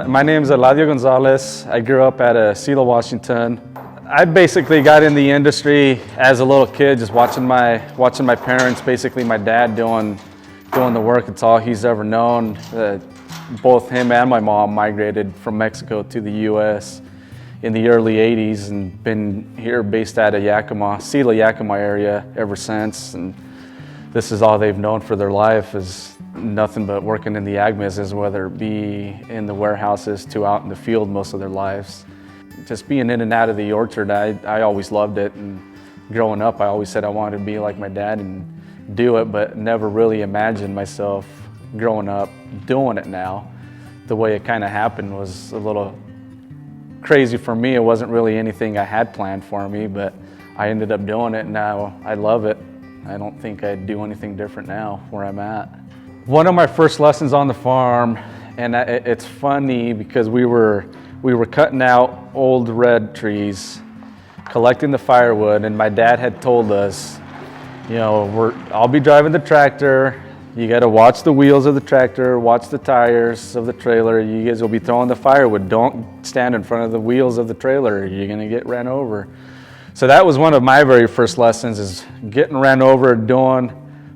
My name is Eladio Gonzales. I grew up at Selah, Washington. I basically got in the industry as a little kid, just watching my parents, basically my dad doing the work. It's all he's ever known. Both him and my mom migrated from Mexico to the U.S. in the early 80s and been here based out of Yakima, Selah, Yakima area ever since. And this is all they've known for their life, is nothing but working in the ag business, whether it be in the warehouses to out in the field most of their lives. Just being in and out of the orchard, I always loved it. And growing up, I always said I wanted to be like my dad and do it, but never really imagined myself growing up doing it now. The way it kind of happened was a little crazy for me. It wasn't really anything I had planned for me, but I ended up doing it, and now I love it. I don't think I'd do anything different now where I'm at. One of my first lessons on the farm, and it's funny because we were cutting out old red trees, collecting the firewood, and my dad had told us, you know, I'll be driving the tractor. You got to watch the wheels of the tractor, watch the tires of the trailer. You guys will be throwing the firewood. Don't stand in front of the wheels of the trailer. You're going to get ran over. So that was one of my very first lessons, is getting ran over, doing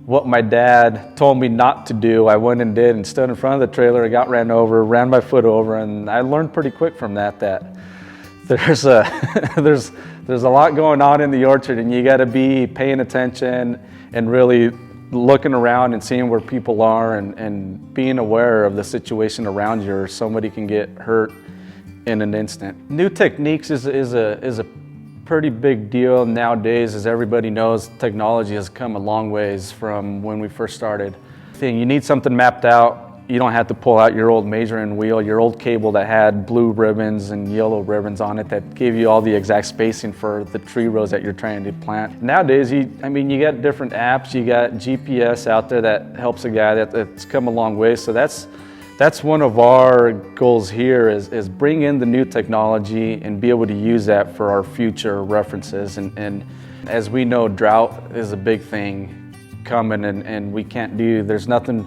what my dad told me not to do. I went and did and stood in front of the trailer. I got ran over, ran my foot over, and I learned pretty quick from that there's a lot going on in the orchard, and you got to be paying attention and really looking around and seeing where people are and being aware of the situation around you, or somebody can get hurt in an instant. New techniques is a pretty big deal nowadays. As everybody knows, technology has come a long ways from when we first started. You need something mapped out. You don't have to pull out your old measuring wheel, your old cable that had blue ribbons and yellow ribbons on it that gave you all the exact spacing for the tree rows that you're trying to plant. Nowadays, you got different apps. You got GPS out there that helps a guy. That's come a long way. So that's one of our goals here, is bring in the new technology and be able to use that for our future references. And as we know, drought is a big thing coming, and we can't do, there's nothing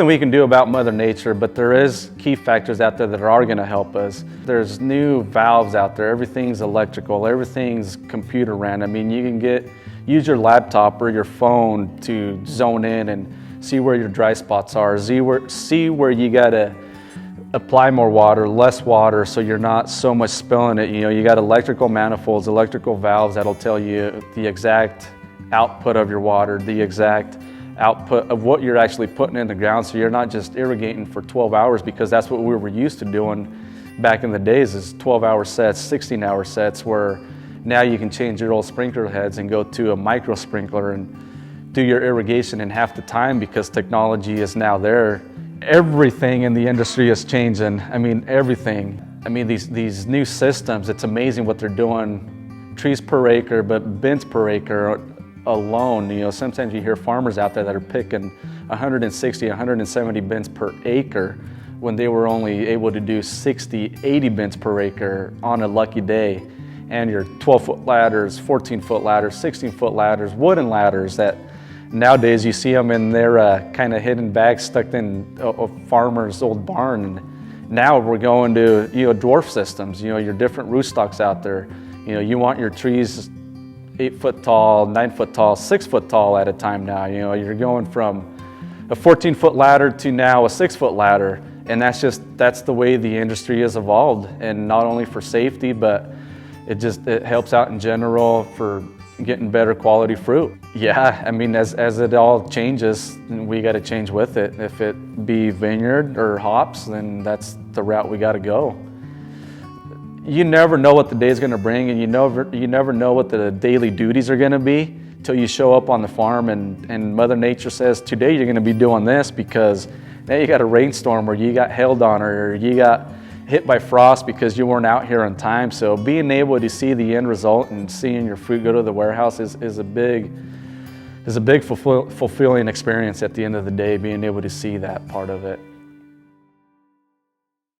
we can do about Mother Nature, but there is key factors out there that are going to help us. There's new valves out there. Everything's electrical. Everything's computer ran. I mean, you can use your laptop or your phone to zone in and see where your dry spots are. See where you got to apply more water, less water, so you're not so much spilling it. You know, you got electrical manifolds, electrical valves that'll tell you the exact output of your water, the exact output of what you're actually putting in the ground, so you're not just irrigating for 12 hours, because that's what we were used to doing back in the days, is 12-hour sets, 16-hour sets, where now you can change your old sprinkler heads and go to a micro sprinkler and do your irrigation in half the time, because technology is now there. Everything in the industry is changing. I mean, everything. I mean, these new systems, it's amazing what they're doing. Trees per acre, but bins per acre alone. You know, sometimes you hear farmers out there that are picking 160, 170 bins per acre when they were only able to do 60, 80 bins per acre on a lucky day. And your 12-foot ladders, 14-foot ladders, 16-foot ladders, wooden ladders that nowadays you see them in their kind of hidden bags stuck in a farmer's old barn. And now we're going to, you know, dwarf systems, you know, your different rootstocks out there. You know, you want your trees 8 foot tall, 9 foot tall, 6 foot tall at a time now. You know, you're going from a 14-foot ladder to now a 6-foot ladder. And that's the way the industry has evolved. And not only for safety, but it helps out in general for getting better quality fruit. Yeah, I mean, as it all changes, we got to change with it. If it be vineyard or hops, then that's the route we got to go. You never know what the day is going to bring, and you never know what the daily duties are going to be till you show up on the farm and Mother Nature says, today you're going to be doing this, because now you got a rainstorm, or you got hailed on, or you got hit by frost because you weren't out here on time. So being able to see the end result and seeing your fruit go to the warehouse is a big fulfilling experience at the end of the day, being able to see that part of it.